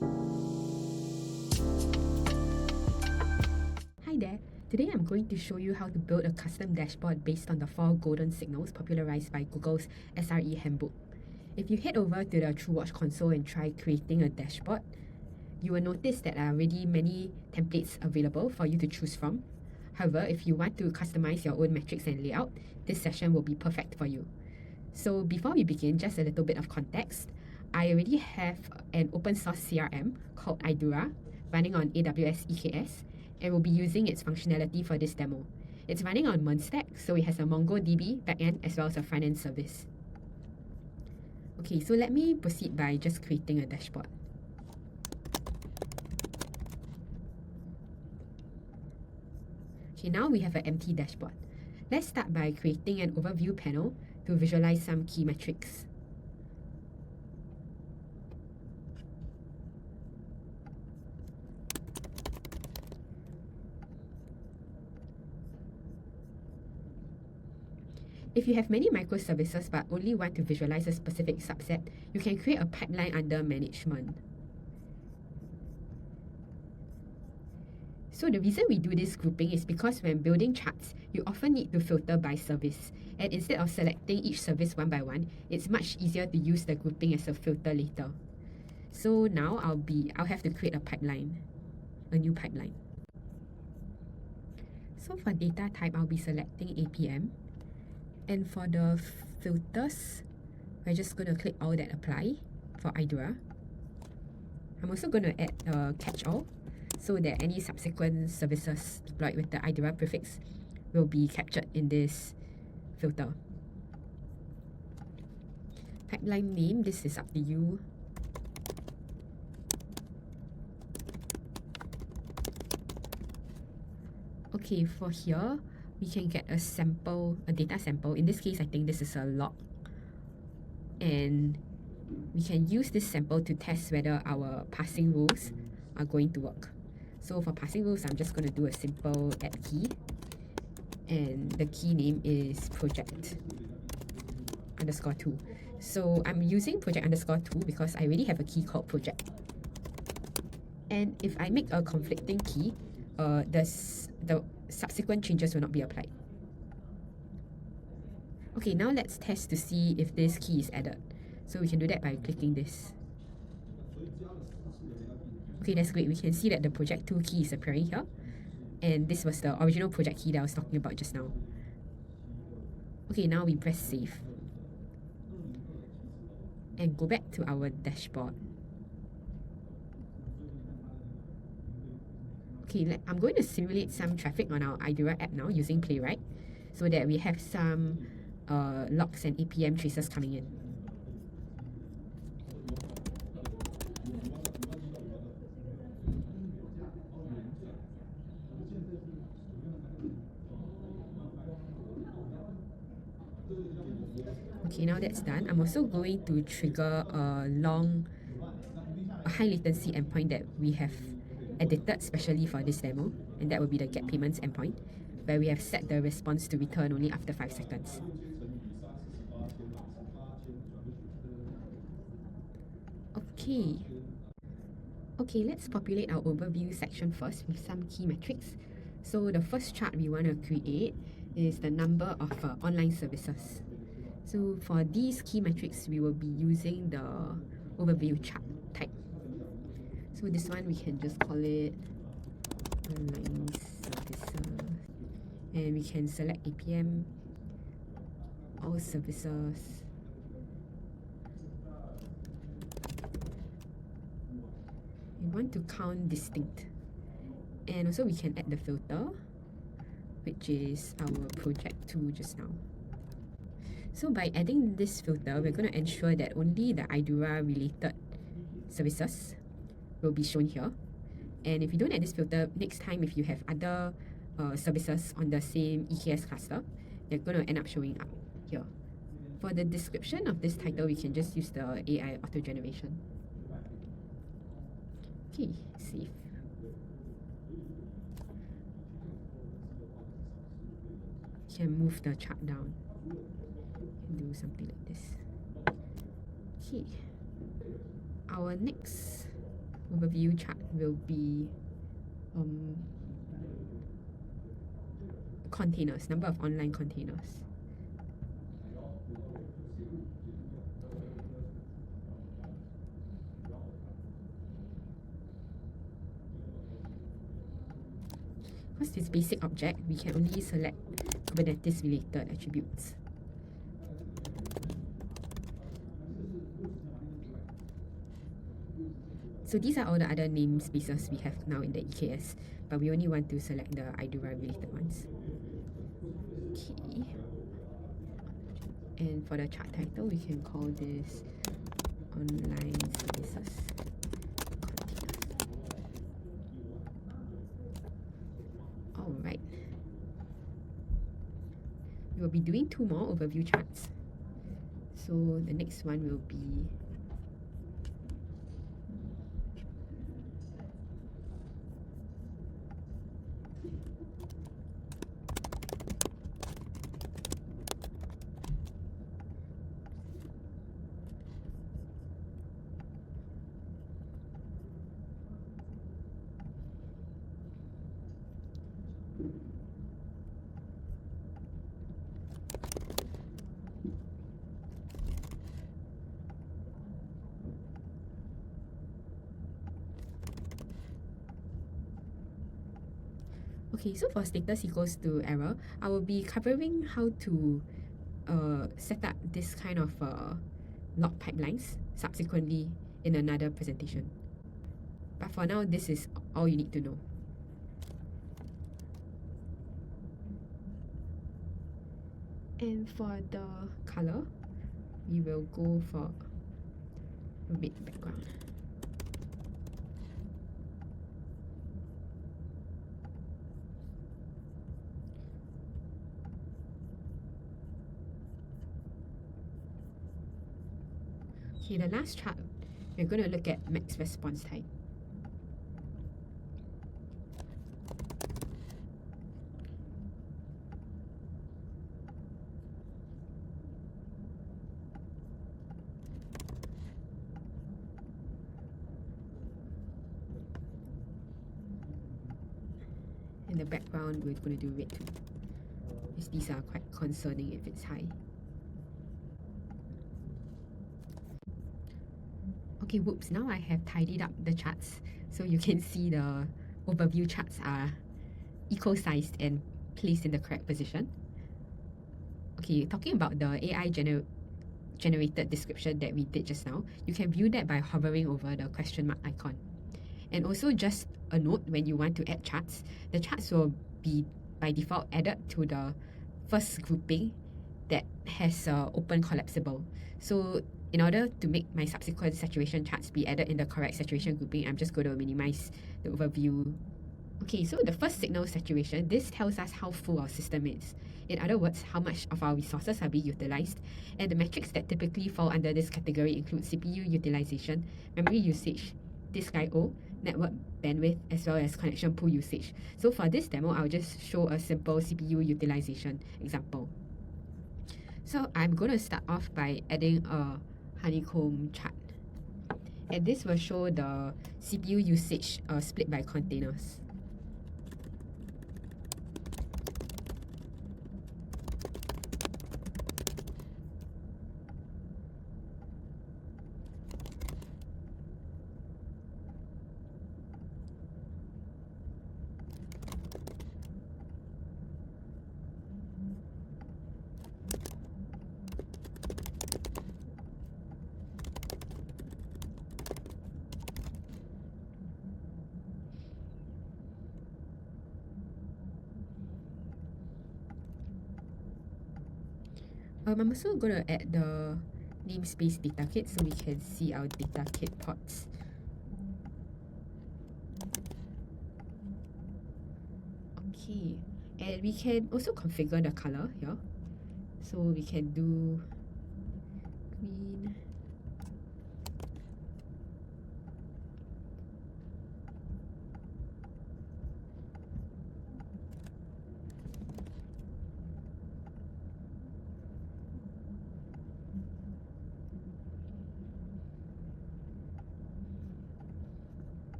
Hi there! Today I'm going to show you how to build a custom dashboard based on the 4 golden signals popularized by Google's SRE handbook. If you head over to the TrueWatch console and try creating a dashboard, you will notice that there are already many templates available for you to choose from. However, if you want to customize your own metrics and layout, this session will be perfect for you. So before we begin, just a little bit of context. I already have an open source CRM called Idura running on AWS EKS, and we'll be using its functionality for this demo. It's running on Monstack, so it has a MongoDB backend as well as a front-end service. Okay, so let me proceed by just creating a dashboard. Okay, now we have an empty dashboard. Let's start by creating an overview panel to visualize some key metrics. If you have many microservices but only want to visualize a specific subset, you can create a pipeline under management. So the reason we do this grouping is because when building charts, you often need to filter by service. And instead of selecting each service one by one, it's much easier to use the grouping as a filter later. So now I'll have to create a new pipeline. So for data type, I'll be selecting APM. And for the filters, we're just going to click all that apply for Idura. I'm also going to add a catch-all so that any subsequent services deployed with the Idura prefix will be captured in this filter. Pipeline name, this is up to you. Okay, for here, we can get a data sample. In this case, I think this is a log. And we can use this sample to test whether our parsing rules are going to work. So for parsing rules, I'm just going to do a simple add key. And the key name is project_2. So I'm using project_2 because I already have a key called project. And if I make a conflicting key, the subsequent changes will not be applied. Okay, now let's test to see if this key is added. So we can do that by clicking this. Okay, that's great. We can see that the project2 key is appearing here. And this was the original project key that I was talking about just now. Okay, now we press save. And go back to our dashboard. Okay, I'm going to simulate some traffic on our Idura app now using Playwright so that we have some logs and APM traces coming in. Okay, now that's done. I'm also going to trigger a high latency endpoint that we have edited specially for this demo, and that will be the get payments endpoint, where we have set the response to return only after 5 seconds. Okay, let's populate our overview section first with some key metrics. So the first chart we want to create is the number of online services. So for these key metrics, we will be using the overview chart type. So this one we can just call it online services, and we can select APM, all services. We want to count distinct, and also we can add the filter, which is our project2 just now. So by adding this filter, we're going to ensure that only the Idura related services will be shown here. And if you don't add this filter, next time if you have other services on the same EKS cluster, they're going to end up showing up here. For the description of this title, we can just use the AI auto generation. Okay, save. You can move the chart down and do something like this. Okay. Our next overview chart will be containers, number of online containers. Because this basic object, we can only select Kubernetes related attributes. So these are all the other namespaces we have now in the EKS, but we only want to select the IDORA related ones. Okay. And for the chart title, we can call this Online Services Containers. Alright. We will be doing 2 more overview charts. So the next one will be okay, so for status equals to error, I will be covering how to set up this kind of log pipelines subsequently in another presentation. But for now, this is all you need to know. And for the color, we will go for red background. Okay, the last chart, we're going to look at max response time. In the background, we're going to do red too, because these are quite concerning if it's high. Okay, whoops, now I have tidied up the charts, so you can see the overview charts are eco-sized and placed in the correct position. Okay, talking about the AI generated description that we did just now, you can view that by hovering over the question mark icon. And also just a note, when you want to add charts, the charts will be by default added to the first grouping that has open collapsible. So in order to make my subsequent saturation charts be added in the correct saturation grouping, I'm just going to minimize the overview. Okay, so the first signal saturation, this tells us how full our system is. In other words, how much of our resources are being utilized. And the metrics that typically fall under this category include CPU utilization, memory usage, disk I/O, network bandwidth, as well as connection pool usage. So for this demo, I'll just show a simple CPU utilization example. So I'm going to start off by adding a honeycomb chart. And this will show the CPU usage split by containers. I'm also going to add the namespace data kit so we can see our data kit ports. Okay, and we can also configure the color here. So we can do green.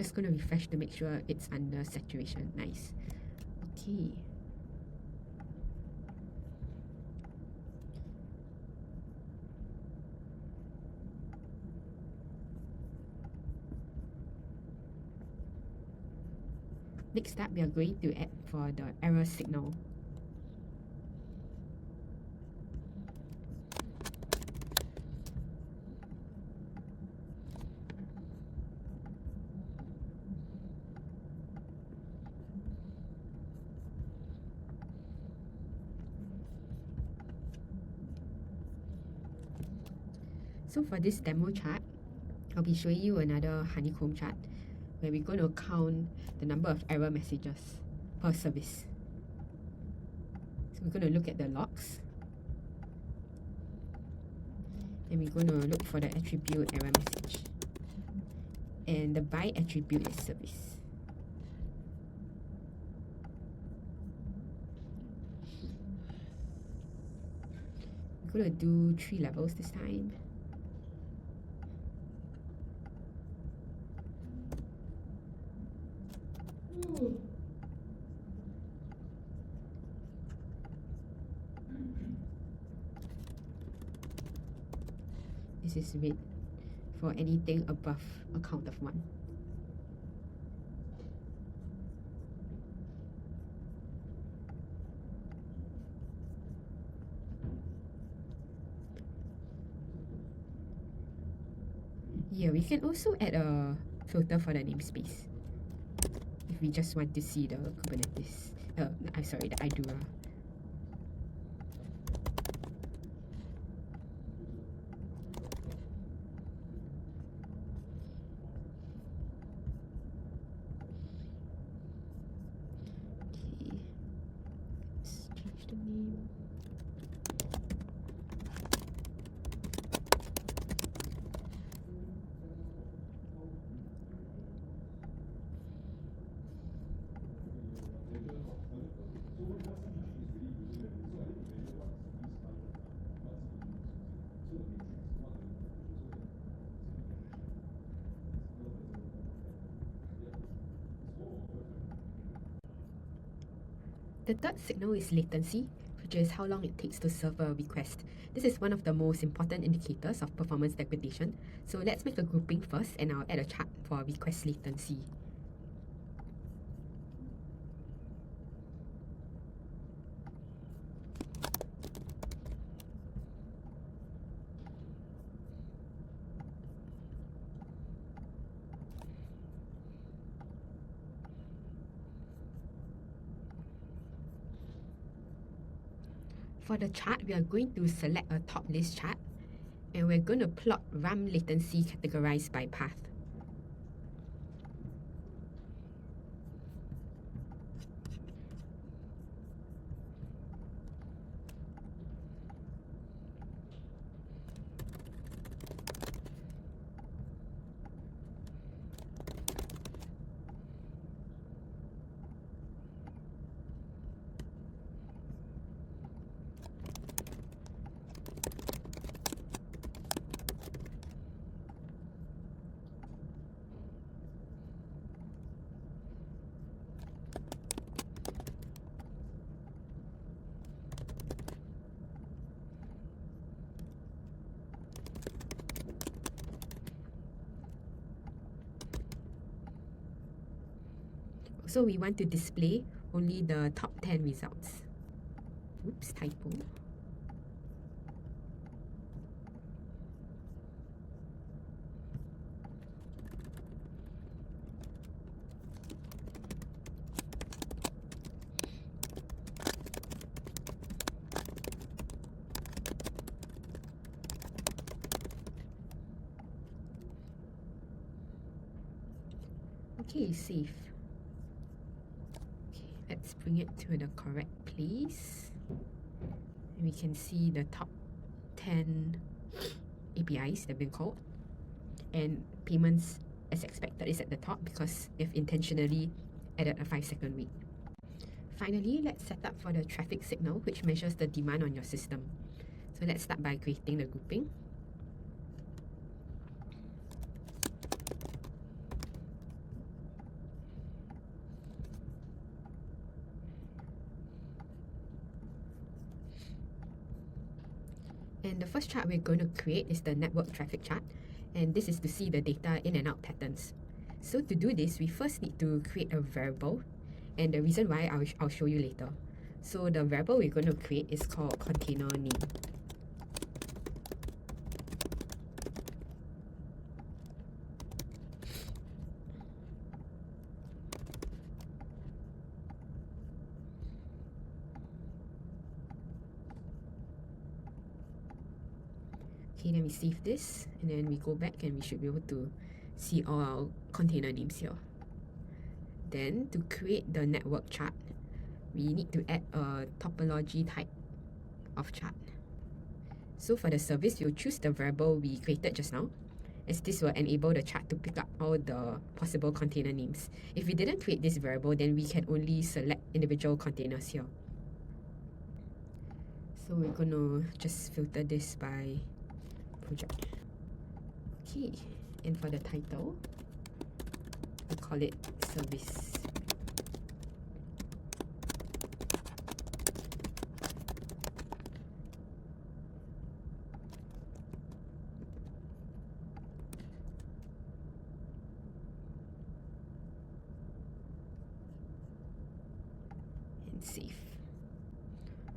just going to refresh to make sure it's under saturation. Nice. Okay. Next up, we are going to add for the error signal. So for this demo chart, I'll be showing you another honeycomb chart where we're going to count the number of error messages per service. So we're going to look at the logs, and we're going to look for the attribute error message, and the by attribute is service. We're going to do 3 levels this time. This is red for anything above a count of 1. Yeah, we can also add a filter for the namespace if we just want to see the Kubernetes. I'm sorry, the Idura. The third signal is latency, which is how long it takes to serve a request. This is one of the most important indicators of performance degradation. So let's make a grouping first, and I'll add a chart for request latency. For the chart, we are going to select a top list chart, and we're going to plot RAM latency categorized by path. So we want to display only the top 10 results. Oops, typo. Okay, save. Let's bring it to the correct place. And we can see the top 10 APIs that have been called. And payments, as expected, is at the top because we've intentionally added a 5-second wait. Finally, let's set up for the traffic signal, which measures the demand on your system. So let's start by creating the grouping. And the first chart we're going to create is the network traffic chart. And this is to see the data in and out patterns. So to do this, we first need to create a variable. And the reason why I'll show you later. So the variable we're going to create is called container name. Okay, then we save this, and then we go back and we should be able to see all our container names here. Then to create the network chart, we need to add a topology type of chart. So for the service, we'll choose the variable we created just now, as this will enable the chart to pick up all the possible container names. If we didn't create this variable, then we can only select individual containers here. So we're gonna just filter this by project. Okay, and for the title, we call it service. And save.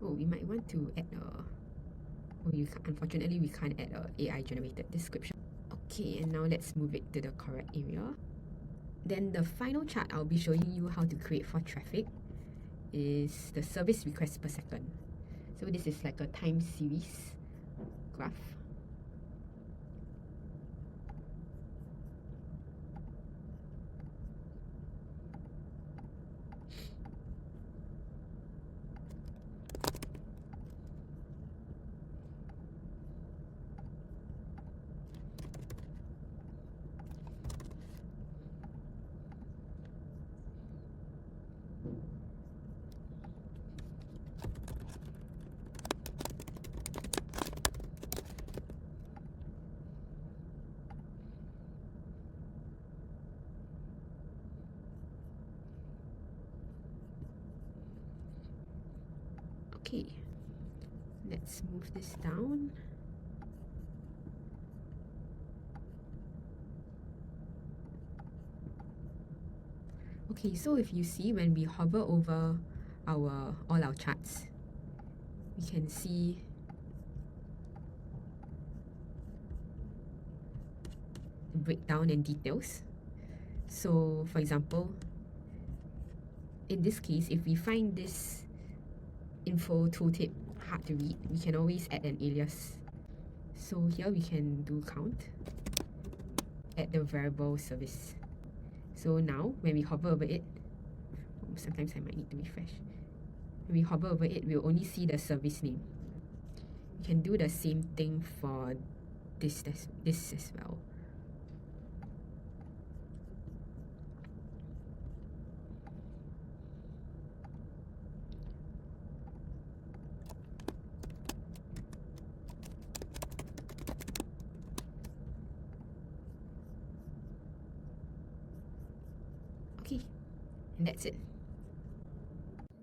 Oh, we might want to add a unfortunately, we can't add a AI generated description. Okay, and now let's move it to the correct area. Then the final chart I'll be showing you how to create for traffic is the service requests per second. So this is like a time series graph. Okay, let's move this down. Okay, so if you see, when we hover over all our charts, we can see the breakdown and details. So for example, in this case, if we find this info tooltip hard to read, we can always add an alias. So here we can do count, add the variable service. So now when we hover over it, sometimes I might need to refresh. When we hover over it, we'll only see the service name. You can do the same thing for this as well. Okay, and that's it.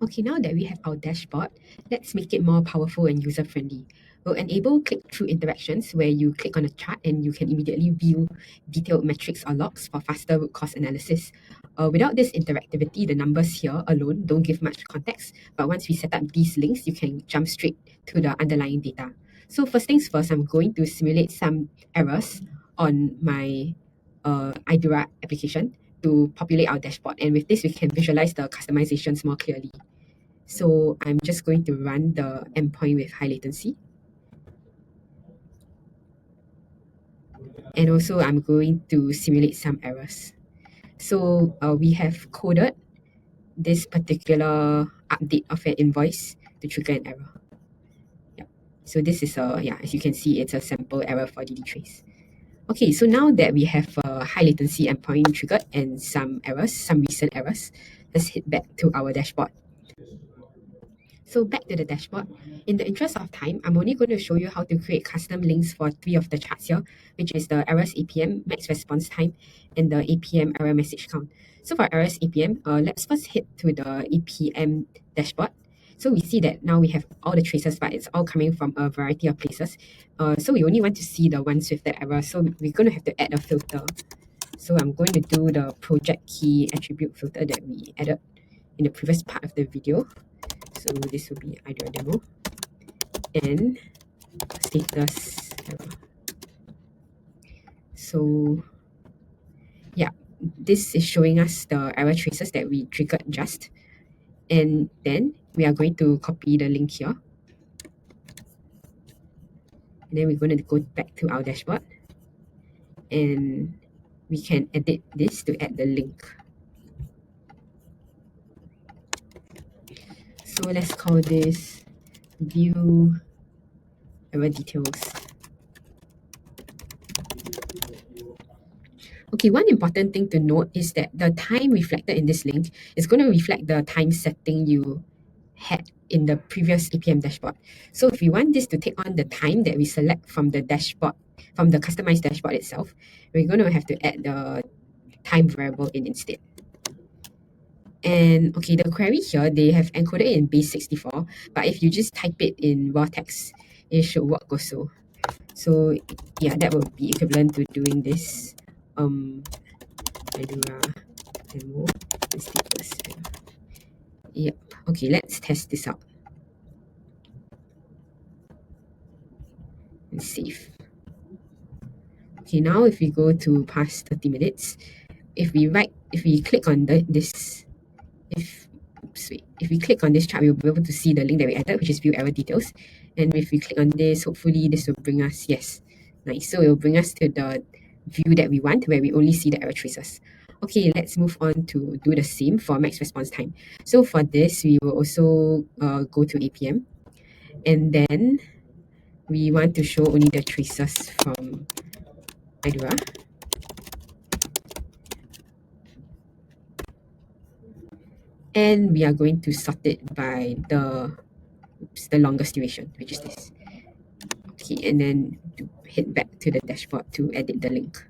Okay, now that we have our dashboard, let's make it more powerful and user-friendly. We'll enable click-through interactions where you click on a chart and you can immediately view detailed metrics or logs for faster root cause analysis. Without this interactivity, the numbers here alone don't give much context, but once we set up these links, you can jump straight to the underlying data. So first things first, I'm going to simulate some errors on my IDURA application to populate our dashboard. And with this, we can visualize the customizations more clearly. So I'm just going to run the endpoint with high latency. And also I'm going to simulate some errors. So we have coded this particular update of an invoice to trigger an error. Yep. So this is as you can see, it's a sample error for DD trace. Okay, so now that we have a high latency endpoint triggered and some errors, some recent errors, let's head back to our dashboard. So back to the dashboard. In the interest of time, I'm only going to show you how to create custom links for 3 of the charts here, which is the errors APM, max response time, and the APM error message count. So for errors APM, let's first head to the APM dashboard. So we see that now we have all the traces, but it's all coming from a variety of places. So we only want to see the ones with the error. So we're going to have to add a filter. So I'm going to do the project key attribute filter that we added in the previous part of the video. So this will be either a demo and status error. So yeah, this is showing us the error traces that we triggered just. And then we are going to copy the link here. And then we're going to go back to our dashboard. And we can edit this to add the link. So let's call this view error details. Okay, one important thing to note is that the time reflected in this link is going to reflect the time setting you had in the previous APM dashboard. So if we want this to take on the time that we select from the dashboard, from the customized dashboard itself, we're going to have to add the time variable in instead. And okay, the query here, they have encoded it in base 64, but if you just type it in raw text, it should work also. So yeah, that will be equivalent to doing this. Demo status. Yep. Okay, let's test this out. And save. Okay, now if we go to past 30 minutes, if we click on if we click on this chart, we'll be able to see the link that we added, which is view error details. And if we click on this, hopefully this will bring us, yes, nice. So it will bring us to the view that we want, where we only see the error traces. Okay, let's move on to do the same for max response time. So for this, we will also go to APM, and then we want to show only the traces from Idura. And we are going to sort it by the longest duration, which is this. Okay, and then head back to the dashboard to edit the link.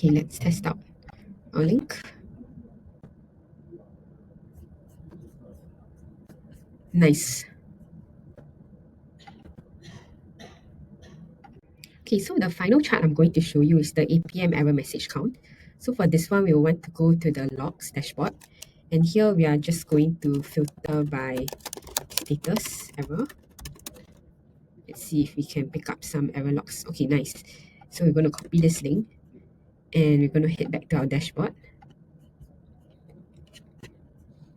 Okay, let's test out our link. Nice. Okay, so the final chart I'm going to show you is the APM error message count. So for this one, we will want to go to the logs dashboard. And here we are just going to filter by status error. Let's see if we can pick up some error logs. Okay, nice. So we're going to copy this link and we're going to head back to our dashboard.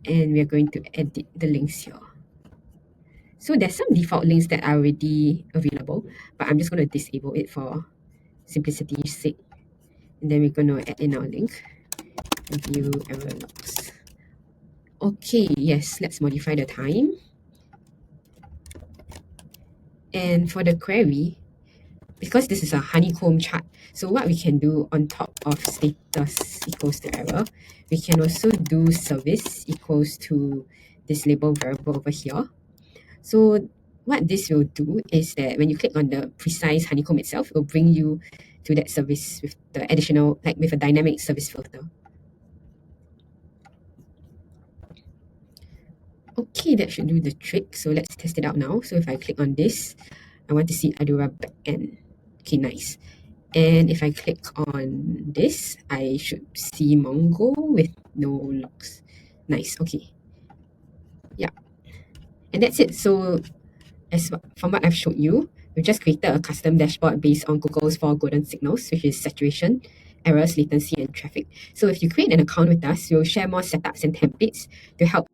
And we're going to edit the links here. So there's some default links that are already available, but I'm just going to disable it for simplicity's sake. And then we're going to add in our link, view error logs. Okay, yes, let's modify the time. And for the query, because this is a honeycomb chart, so what we can do on top of status equals to error, we can also do service equals to this label variable over here. So what this will do is that when you click on the precise honeycomb itself, it will bring you to that service with the additional, like with a dynamic service filter. Okay, that should do the trick. So let's test it out now. So if I click on this, I want to see Idura backend. Okay, nice. And if I click on this, I should see Mongo with no logs. Nice, okay. Yeah. And that's it. So from what I've showed you, we've just created a custom dashboard based on Google's 4 golden signals, which is saturation, errors, latency, and traffic. So if you create an account with us, we'll share more setups and templates to help